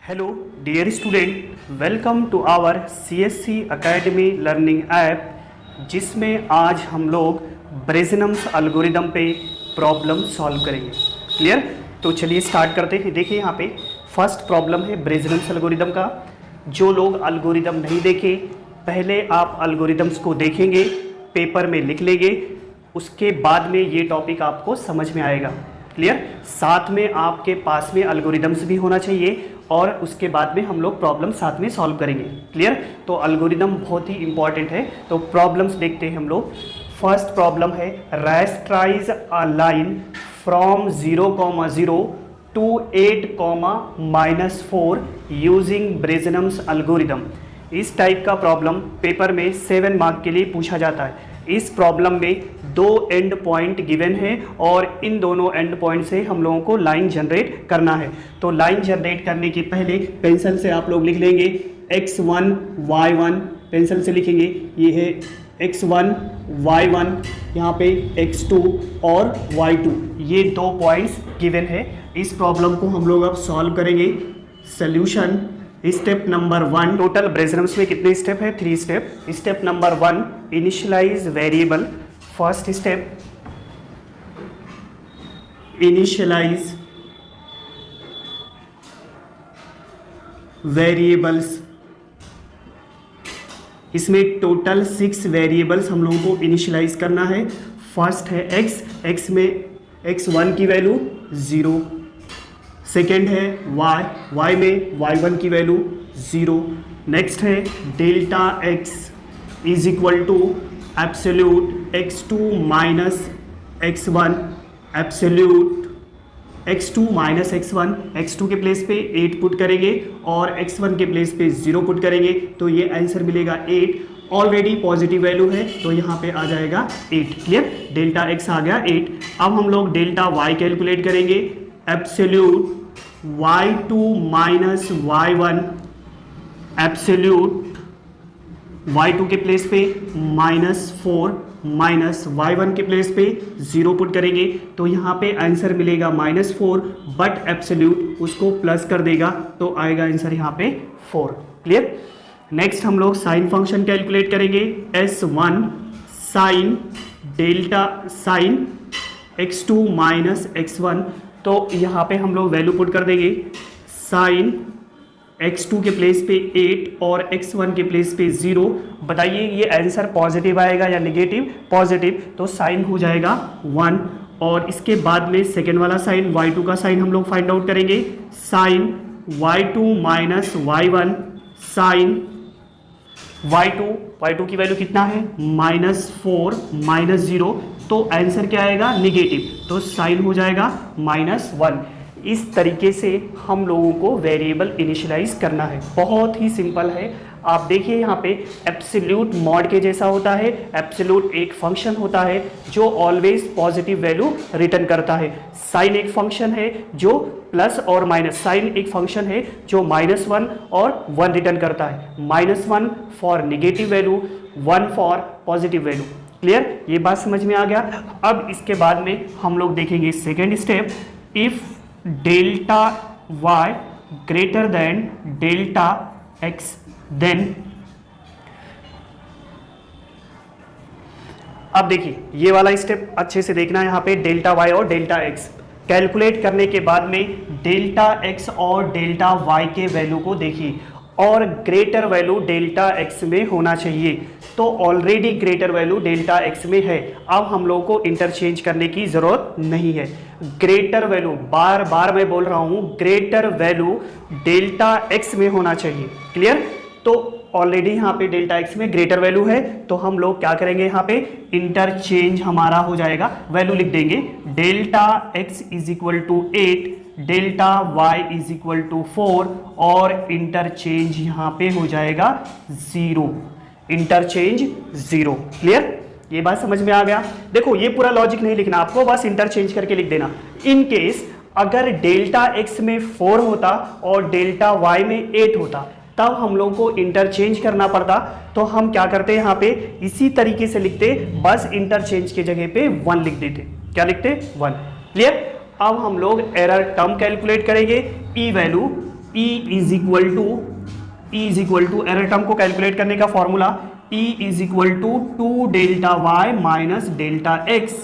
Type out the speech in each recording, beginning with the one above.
Hello dear student, welcome to our CSC academy learning app, जिसमें आज हम लोग ब्रेजनम्स एल्गोरिदम पे प्रॉब्लम सॉल्व करेंगे। क्लियर? तो चलिए स्टार्ट करते हैं। देखिए यहाँ पे फर्स्ट प्रॉब्लम है ब्रेजनम्स एल्गोरिदम का। जो लोग एल्गोरिदम नहीं देखे, पहले आप एल्गोरिदम्स को देखेंगे, पेपर में लिख लेंगे, उसके बाद में ये टॉपिक आपको समझ में आएगा। क्लियर? साथ में आपके पास में एल्गोरिदम्स भी होना चाहिए और उसके बाद में हम लोग प्रॉब्लम साथ में सॉल्व करेंगे। क्लियर? तो एल्गोरिदम बहुत ही इंपॉर्टेंट है। तो प्रॉब्लम्स देखते हैं हम लोग। फर्स्ट प्रॉब्लम है rasterize a line from 0,0 to 8,-4 using Bresenham's algorithm. इस टाइप का प्रॉब्लम पेपर में 7 मार्क के लिए पूछा जाता है। इस प्रॉब्लम में 2 एंड पॉइंट गिवन है और इन दोनों एंड पॉइंट से हम लोगों को लाइन जनरेट करना है। तो लाइन जनरेट करने के पहले पेंसिल से आप लोग लिख लेंगे x1 y1, पेंसिल से लिखेंगे। ये है x1 y1, यहाँ पे x2 और y2, ये 2 पॉइंट्स गिवन है। इस प्रॉब्लम को हम लोग अब सॉल्व करेंगे। Solution step number 1। Total Bresenham's में कितने स्टेप है? 3 step. Step number 1 initialise variable. First step initialise variables. इसमें टोटल 6 वेरिएबल्स हम लोगों को इनिशियलाइज करना है। फर्स्ट है x में x1 की वैल्यू 0। सेकेंड है y में y1 की वैल्यू 0। नेक्स्ट है delta x is equal to absolute x2 minus x1, absolute x2 minus x1। x2 के प्लेस पे 8 पुट करेंगे और x1 के प्लेस पे 0 पुट करेंगे, तो ये आंसर मिलेगा 8। ऑलरेडी पॉजिटिव वैल्यू है तो यहाँ पे आ जाएगा 8। क्लियर? डेल्टा x आ गया 8। अब हम लोग डेल्टा y कैलकुलेट करेंगे। Absolute y2 minus y1, absolute y2 के प्लेस पे -4 माइनस y1 के प्लेस पे 0 पुट करेंगे, तो यहाँ पे आंसर मिलेगा -4, बट एब्सोल्यूट उसको प्लस कर देगा तो आएगा आंसर यहाँ पे 4। क्लियर? नेक्स्ट हम लोग साइन फंक्शन कैलकुलेट करेंगे। S1 sine delta sign x2 minus x1, तो यहाँ पे हम लोग वैल्यू पुट कर देंगे। साइन x2 के प्लेस पे 8 और x1 के प्लेस पे 0। बताइए ये आंसर पॉजिटिव आएगा या नेगेटिव? पॉजिटिव, तो साइन हो जाएगा 1। और इसके बाद में सेकेंड वाला साइन y2 का साइन हम लोग फाइंड आउट करेंगे। Sign y2 minus y1, sign y2 की वैल्यू कितना है? -4 -0, तो आंसर क्या आएगा? नेगेटिव, तो साइन हो जाएगा -1। इस तरीके से हम लोगों को वेरिएबल इनिशियलाइज करना है। बहुत ही सिंपल है। आप देखिए यहाँ पे एब्सोल्यूट मॉड के जैसा होता है। एब्सोल्यूट एक फंक्शन होता है जो ऑलवेज पॉजिटिव वैल्यू रिटर्न करता है। साइन एक फंक्शन है जो प्लस और माइनस, साइन एक फंक्शन है जो -1 और 1 रिटर्न करता है। -1 for negative value, 1 for positive value. Clear? ये बात समझ में आ गया। अब इसके बाद में हम लोग देखेंगे second step. If delta y greater than delta x, then अब देखिए ये वाला स्टेप अच्छे से देखना है। यहाँ पे डेल्टा y और डेल्टा x कैलकुलेट करने के बाद में डेल्टा x और डेल्टा y के वैल्यू को देखिए और ग्रेटर वैल्यू डेल्टा x में होना चाहिए। तो already greater value delta x में है। अब हम लोगों को इंटरचेंज करने की ज़रूरत नहीं है। ग्रेटर वैल्यू, बार बार मैं बोल रहा हूँ, ग्रेटर वैल्यू डेल्टा x में होना चाहिए। क्लियर? तो ऑलरेडी यहाँ पे डेल्टा x में ग्रेटर वैल्यू है, तो हम लोग क्या करेंगे? यहाँ पे इंटरचेंज हमारा हो जाएगा, वैल्यू लिख देंगे। Delta x is equal to 8, delta y is equal to 4 और इंटरचेंज यहाँ पे हो जाएगा 0। इंटरचेंज 0। क्लियर? ये बात समझ में आ गया। देखो ये पूरा लॉजिक नहीं लिखना आपको, बस इंटरचेंज करके लिख देना। इन केस अगर डेल्टा x में 4 होता और डेल्टा y में 8 होता, तब हम लोगों को इंटरचेंज करना पड़ता, तो हम क्या करते यहाँ पे इसी तरीके से लिखते, बस इंटरचेंज की जगह पे 1 लिख देते। क्या लिखते? 1। क्लियर? अब हम लोग एरर टर्म कैलकुलेट करेंगे। E value E is equal to error term को कैलकुलेट करने का formula E is equal to 2 delta Y minus delta X.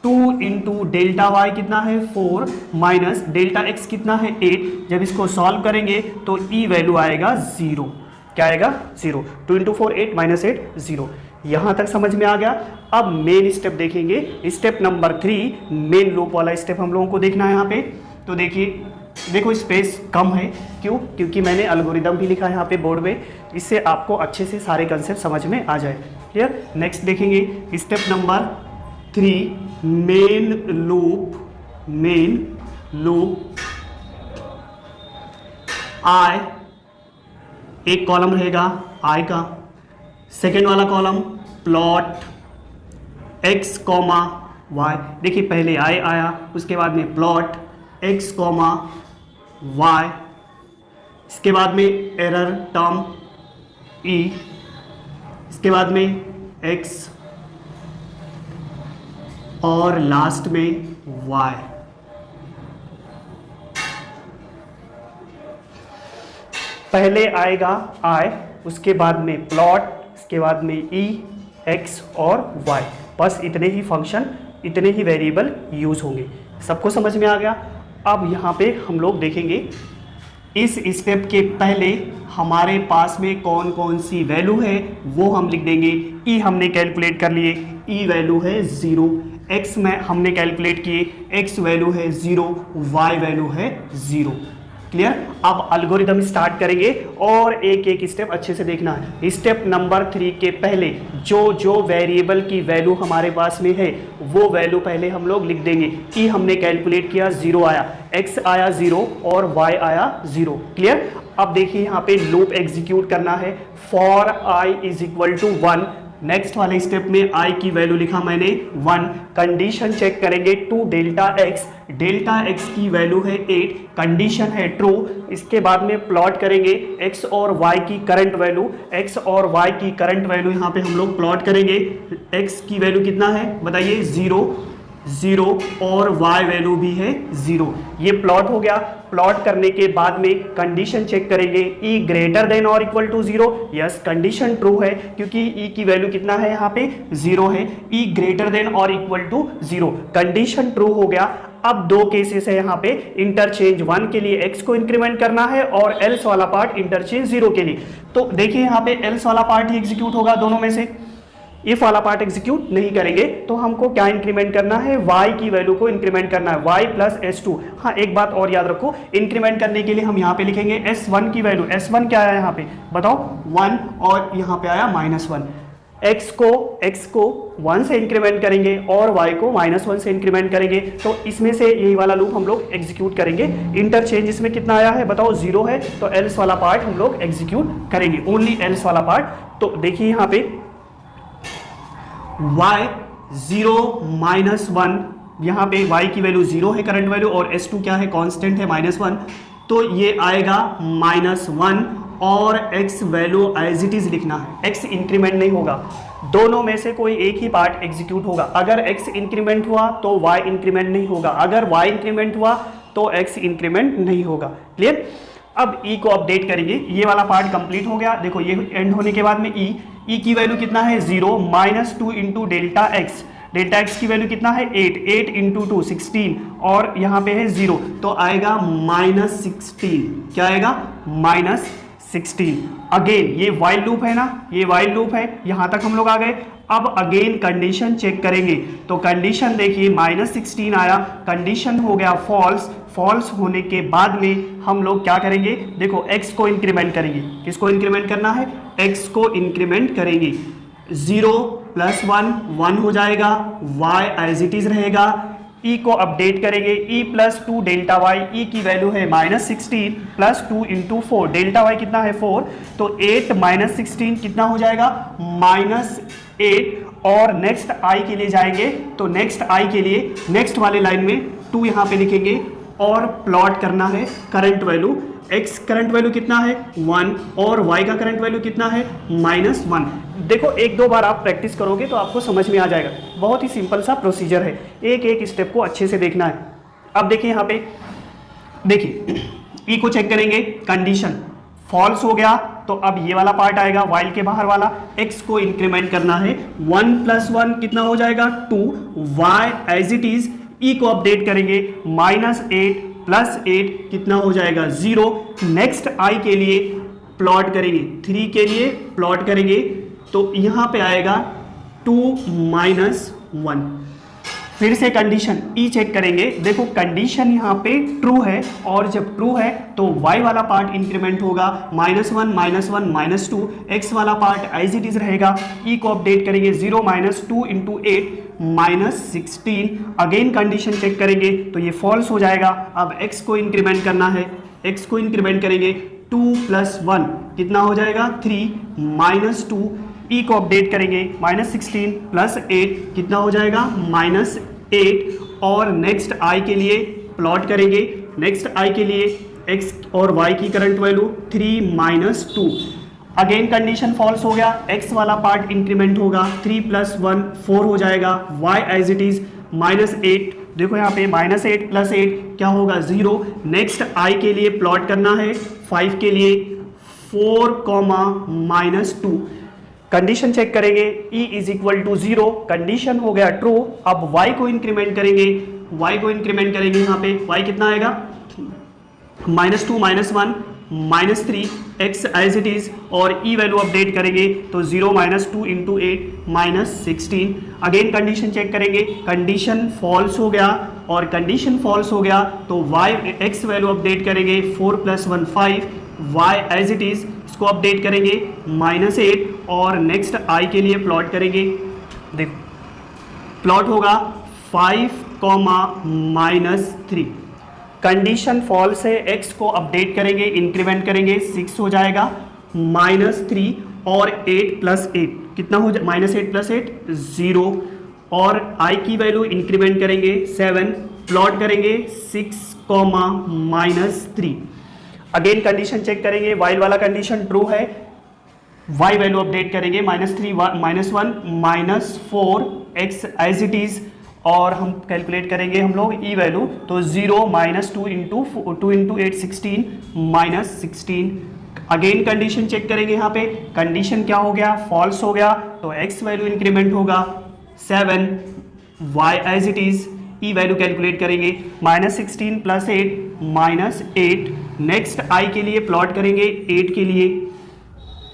2 into delta Y कितना है 4 माइनस डेल्टा एक्स कितना है 8। जब इसको सॉल्व करेंगे तो E वैल्यू आएगा 0। क्या आएगा 0। 2 इंटू 4 8 माइनस 8 0। यहाँ तक समझ में आ गया। अब मेन स्टेप देखेंगे, स्टेप नंबर 3 मेन लूप वाला स्टेप हम लोगों को देखना है यहाँ पे। तो देखिए, देखो स्पेस कम है, क्यों? क्योंकि मैंने एल्गोरिदम भी लिखा है यहाँ पे बोर्ड पे, इससे आपको अच्छे से सारे कंसेप्ट समझ में आ जाए। क्लियर? नेक्स्ट देखेंगे step number 3 main loop I, एक कॉलम रहेगा आई का, सेकेंड वाला column plot X comma Y. देखिए पहले आई आया, उसके बाद में प्लॉट एक्स कॉमा वाई, इसके बाद में एरर टर्म ई, इसके बाद में एक्स और लास्ट में वाई। पहले आएगा आई, उसके बाद में प्लॉट, इसके बाद में ई, एक्स और वाई। बस इतने ही फंक्शन, इतने ही वेरिएबल यूज होंगे। सबको समझ में आ गया। अब यहाँ पे हम लोग देखेंगे इस स्टेप के पहले हमारे पास में कौन कौन सी वैल्यू है वो हम लिख देंगे। ई हमने कैलकुलेट कर लिए, ई वैल्यू है 0। एक्स में हमने कैलकुलेट किए, एक्स वैल्यू है 0, वाई वैल्यू है 0। क्लियर? अब एल्गोरिदम स्टार्ट करेंगे और एक एक स्टेप अच्छे से देखना है। स्टेप नंबर 3 के पहले जो वेरिएबल की वैल्यू हमारे पास में है वो वैल्यू पहले हम लोग लिख देंगे। ई हमने कैलकुलेट किया 0 आया, एक्स आया 0 और वाई आया 0। क्लियर? अब देखिए यहाँ पे लूप एग्जीक्यूट करना है। For I is equal to 1। Next वाले स्टेप में आई की वैल्यू लिखा मैंने 1। कंडीशन चेक करेंगे 2 डेल्टा एक्स की वैल्यू है 8, कंडीशन है ट्रू। इसके बाद में प्लॉट करेंगे एक्स और वाई की करंट वैल्यू, एक्स और वाई की करंट वैल्यू यहाँ पे हम लोग प्लॉट करेंगे। एक्स की वैल्यू कितना है बताइए 0 और y वैल्यू भी है 0। ये प्लॉट हो गया। प्लॉट करने के बाद में कंडीशन चेक करेंगे e ग्रेटर देन और equal to 0। Yes, condition true है क्योंकि e की वैल्यू कितना है यहाँ पे 0 है। e ग्रेटर देन और इक्वल टू 0, कंडीशन ट्रू हो गया। अब दो केसेस है यहाँ पे, इंटरचेंज 1 के लिए x को इंक्रीमेंट करना है और else वाला पार्ट इंटरचेंज 0 के लिए। तो देखिए यहाँ पे else वाला पार्ट ही एग्जीक्यूट होगा दोनों में से, इफ वाला पार्ट एग्जीक्यूट नहीं करेंगे। तो हमको क्या इंक्रीमेंट करना है, y की वैल्यू को इंक्रीमेंट करना है, y प्लस s2। हाँ, एक बात और याद रखो, इंक्रीमेंट करने के लिए हम यहाँ पे लिखेंगे s1 की वैल्यू। s1 क्या आया यहाँ पे बताओ 1 और यहाँ पे आया -1। x को 1 से इंक्रीमेंट करेंगे और y को -1 से इंक्रीमेंट करेंगे। तो इसमें से यही वाला लूप हम लोग एग्जीक्यूट करेंगे। इंटरचेंज इसमें कितना आया है बताओ 0 है, तो else वाला पार्ट हम लोग एग्जीक्यूट करेंगे, ओनली else वाला पार्ट। तो देखिए यहाँ पे y 0 -1, यहाँ पे y की वैल्यू 0 है करंट वैल्यू और s2 क्या है कांस्टेंट है -1। तो ये आएगा -1 और x value as it is लिखना है, x इंक्रीमेंट नहीं होगा, दोनों में से कोई एक ही पार्ट एग्जीक्यूट होगा। अगर x इंक्रीमेंट हुआ तो y इंक्रीमेंट नहीं होगा, अगर y इंक्रीमेंट हुआ तो x इंक्रीमेंट नहीं होगा। क्लियर? अब e को अपडेट करेंगे, ये वाला पार्ट कंप्लीट हो गया। देखो ये एंड होने के बाद में e की वैल्यू कितना है 0 -2 इंटू डेल्टा एक्स की वैल्यू कितना है 8 इंटू 2 16 और यहाँ पे है 0, तो आएगा -16। क्या आएगा -16। अगेन ये वाइल लूप है ना, ये वाइल लूप है, यहाँ तक हम लोग आ गए। अब अगेन कंडीशन चेक करेंगे, तो कंडीशन देखिए -16 आया, कंडीशन हो गया फॉल्स होने के बाद में हम लोग क्या करेंगे, देखो x को इंक्रीमेंट करेंगे। किसको इंक्रीमेंट करना है, x को इंक्रीमेंट करेंगे। 0 + 1 हो जाएगा, y एज इट इज रहेगा। e को अपडेट करेंगे, e + 2 डेल्टा y, e की वैल्यू है -16 + 2 इंटू 4, डेल्टा y कितना है 4, तो 8 -16 कितना हो जाएगा -8। और नेक्स्ट i के लिए जाएंगे, तो नेक्स्ट i के लिए नेक्स्ट वाले लाइन में 2 यहाँ पे लिखेंगे और प्लॉट करना है current value. x current value कितना है 1 और y का करंट वैल्यू कितना है -1। देखो एक दो बार आप प्रैक्टिस करोगे तो आपको समझ में आ जाएगा, बहुत ही सिंपल सा प्रोसीजर है, एक एक स्टेप को अच्छे से देखना है। अब देखिए यहाँ पे, देखिए ई को चेक करेंगे, कंडीशन फॉल्स हो गया तो अब ये वाला पार्ट आएगा वाइल के बाहर वाला, x को इंक्रीमेंट करना है, 1 + 1 कितना हो जाएगा 2, y एज इट इज, ई को अपडेट करेंगे, -8 + 8 कितना हो जाएगा 0। नेक्स्ट i के लिए प्लॉट करेंगे, 3 के लिए प्लॉट करेंगे तो यहां पे आएगा 2 - 1। फिर से कंडीशन ई चेक करेंगे, देखो कंडीशन यहाँ पे ट्रू है और जब ट्रू है तो y वाला पार्ट इंक्रीमेंट होगा, -1 -1 -2, x वाला पार्ट एज इट इज रहेगा, ई को अपडेट करेंगे 0 - 2 × 8 -16। अगेन कंडीशन चेक करेंगे तो ये फॉल्स हो जाएगा। अब x को इंक्रीमेंट करना है, x को इंक्रीमेंट करेंगे 2 + 1 कितना हो जाएगा 3 -2, ई को अपडेट करेंगे -16 + 8 कितना हो जाएगा -8। और नेक्स्ट i के लिए प्लॉट करेंगे, नेक्स्ट i के लिए x और y की current value 3 - 2। Again condition false हो गया, x वाला पार्ट इंक्रीमेंट होगा, 3 + 1 4 हो जाएगा, y एज इट इज -8, देखो यहाँ पे -8 + 8 क्या होगा 0। नेक्स्ट i के लिए प्लॉट करना है, 5 के लिए 4, -2। कंडीशन चेक करेंगे, e = 0, कंडीशन हो गया ट्रू। अब y को इंक्रीमेंट करेंगे, y को इंक्रीमेंट करेंगे, यहाँ पे y कितना आएगा -2 -1 -3, x एज इट इज और e वैल्यू अपडेट करेंगे तो 0 - 2 × 8 -16। अगेन कंडीशन चेक करेंगे, कंडीशन फॉल्स हो गया और कंडीशन फॉल्स हो गया तो x वैल्यू अपडेट करेंगे 4 + 1 5, y एज इट इज इसको अपडेट करेंगे -8 और नेक्स्ट i के लिए प्लॉट करेंगे, देखो प्लॉट होगा 5, -3। कंडीशन फॉल्स है, x को अपडेट करेंगे, इंक्रीमेंट करेंगे, 6 हो जाएगा -3 और 8 + 8 कितना हो जाए -8 + 8 0 और i की वैल्यू इंक्रीमेंट करेंगे 7, प्लॉट करेंगे 6, -3। अगेन कंडीशन चेक करेंगे, वाइल वाला कंडीशन ट्रू है, y वैल्यू अपडेट करेंगे -3 -1 -4 x एज इट इज और हम कैलकुलेट करेंगे हम लोग ई वैल्यू तो 0 -2 × 8 16 -16। अगेन कंडीशन चेक करेंगे, यहाँ पे कंडीशन क्या हो गया फॉल्स हो गया तो x वैल्यू इंक्रीमेंट होगा 7, y as it is, E value calculate करेंगे -16 + 8 -8। नेक्स्ट i के लिए प्लॉट करेंगे, 8 के लिए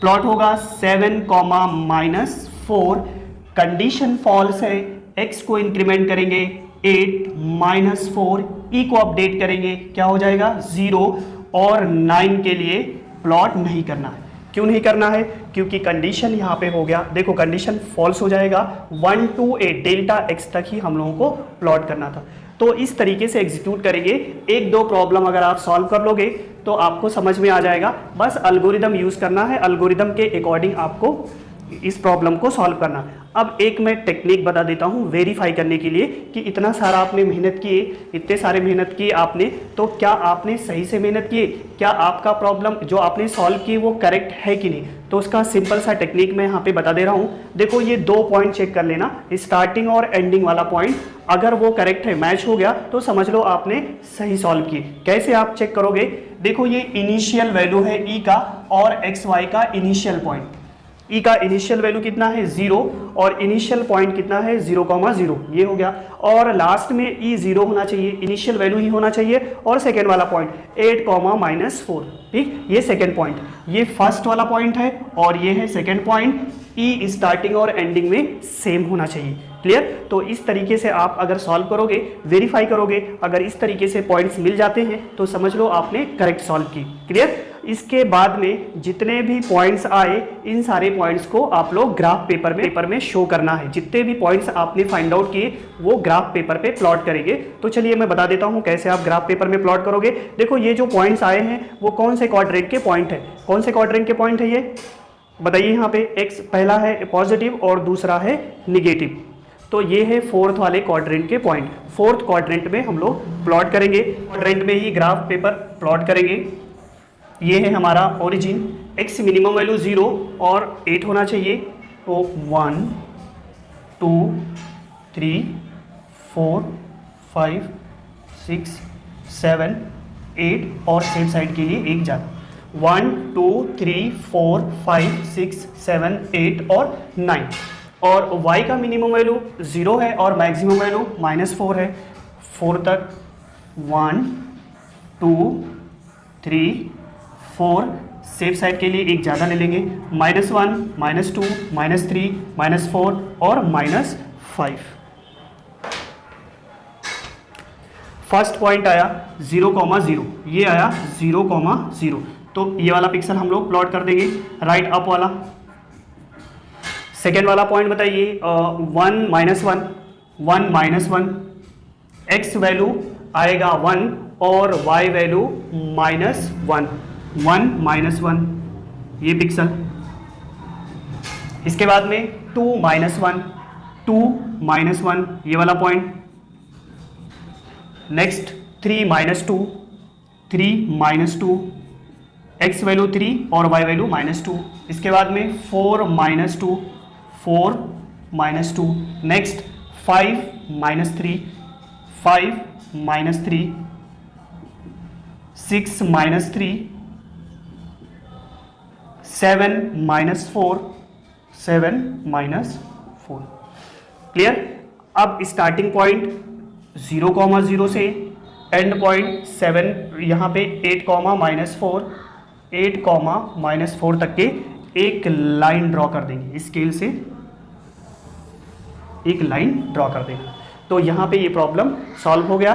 प्लॉट होगा 7, -4। कंडीशन फॉल्स है, x को इंक्रीमेंट करेंगे 8 -4, e को अपडेट करेंगे क्या हो जाएगा 0 और 9 के लिए प्लॉट नहीं करना है। क्यों नहीं करना है? क्योंकि कंडीशन यहाँ पे हो गया, देखो कंडीशन फॉल्स हो जाएगा, 1 to 8 डेल्टा x तक ही हम लोगों को प्लॉट करना था। तो इस तरीके से एग्जीक्यूट करेंगे। एक दो प्रॉब्लम अगर आप सॉल्व कर लोगे तो आपको समझ में आ जाएगा। बस अल्गोरिदम यूज करना है, अल्गोरिदम के अकॉर्डिंग आपको इस प्रॉब्लम को सॉल्व करना। अब एक मैं टेक्निक बता देता हूँ वेरीफाई करने के लिए कि इतना सारा आपने मेहनत किए, इतने सारे मेहनत किए आपने, तो क्या आपने सही से मेहनत किए, क्या आपका प्रॉब्लम जो आपने सॉल्व की वो करेक्ट है कि नहीं। तो उसका सिंपल सा टेक्निक मैं यहाँ पे बता दे रहा हूँ। देखो ये 2 पॉइंट चेक कर लेना, स्टार्टिंग और एंडिंग वाला पॉइंट, अगर वो करेक्ट है, मैच हो गया तो समझ लो आपने सही सॉल्व किए। कैसे आप चेक करोगे? देखो ये इनिशियल वैल्यू है ई का और एक्स वाई का इनिशियल पॉइंट। ई का इनिशियल वैल्यू कितना है 0 और इनिशियल पॉइंट कितना है 0,0, ये हो गया। और लास्ट में ई 0 होना चाहिए, इनिशियल वैल्यू ही होना चाहिए। और सेकेंड वाला पॉइंट 8, -4, ठीक, ये सेकेंड पॉइंट, ये फर्स्ट वाला पॉइंट है और ये है सेकेंड पॉइंट। ई स्टार्टिंग और एंडिंग में सेम होना चाहिए। क्लियर? तो इस तरीके से आप अगर सॉल्व करोगे, वेरीफाई करोगे, अगर इस तरीके से पॉइंट्स मिल जाते हैं तो समझ लो आपने करेक्ट सॉल्व की। क्लियर? इसके बाद में जितने भी पॉइंट्स आए, इन सारे पॉइंट्स को आप लोग ग्राफ पेपर में शो करना है। जितने भी पॉइंट्स आपने फाइंड आउट किए वो ग्राफ पेपर पे प्लॉट करेंगे। तो चलिए मैं बता देता हूं कैसे आप ग्राफ पेपर में प्लॉट करोगे। देखो ये जो पॉइंट्स आए हैं वो कौन से क्वाड्रेंट के पॉइंट है, कौन से क्वाड्रेंट के पॉइंट है ये बताइए। यहाँ पे एक्स पहला है पॉजिटिव और दूसरा है निगेटिव, तो ये है फोर्थ वाले क्वाड्रेंट के पॉइंट। फोर्थ क्वाड्रेंट में हम लोग प्लॉट करेंगे, क्वाड्रेंट में ही ग्राफ पेपर प्लॉट करेंगे। ये है हमारा ओरिजिन, x मिनिमम वैल्यू 0 और 8 होना चाहिए, तो 1 2 3 4 5 6 7 8 और सेफ साइड के लिए एक ज़्यादा। 1 2 3 4 5 6 7 8 और 9। और y का मिनिमम वैल्यू 0 है और मैक्सिमम वैल्यू -4 है। 4 तक 1 2 3 4, सेफ साइड के लिए एक ज़्यादा ले लेंगे, -1 -2 -3 -4 और -5। फर्स्ट पॉइंट आया 0,0, ये आया 0,0, तो ये वाला पिक्सल हम लोग प्लॉट कर देंगे राइट अप वाला। सेकेंड वाला पॉइंट बताइए, 1 -1, x वैल्यू आएगा 1 और y वैल्यू -1, 1 -1 ये पिक्सल। इसके बाद में 2 -1 ये वाला पॉइंट। नेक्स्ट 3 -2, x वैल्यू 3 और y वैल्यू -2। इसके बाद में 4 -2, नेक्स्ट 5 -3, 6 -3, 7 -4। क्लियर। अब स्टार्टिंग पॉइंट 0,0 से एंड पॉइंट 7 यहाँ पे 8, -4 तक के एक लाइन ड्रॉ कर देंगे, स्केल से एक लाइन ड्रॉ कर देंगे। तो यहाँ पे ये प्रॉब्लम सॉल्व हो गया।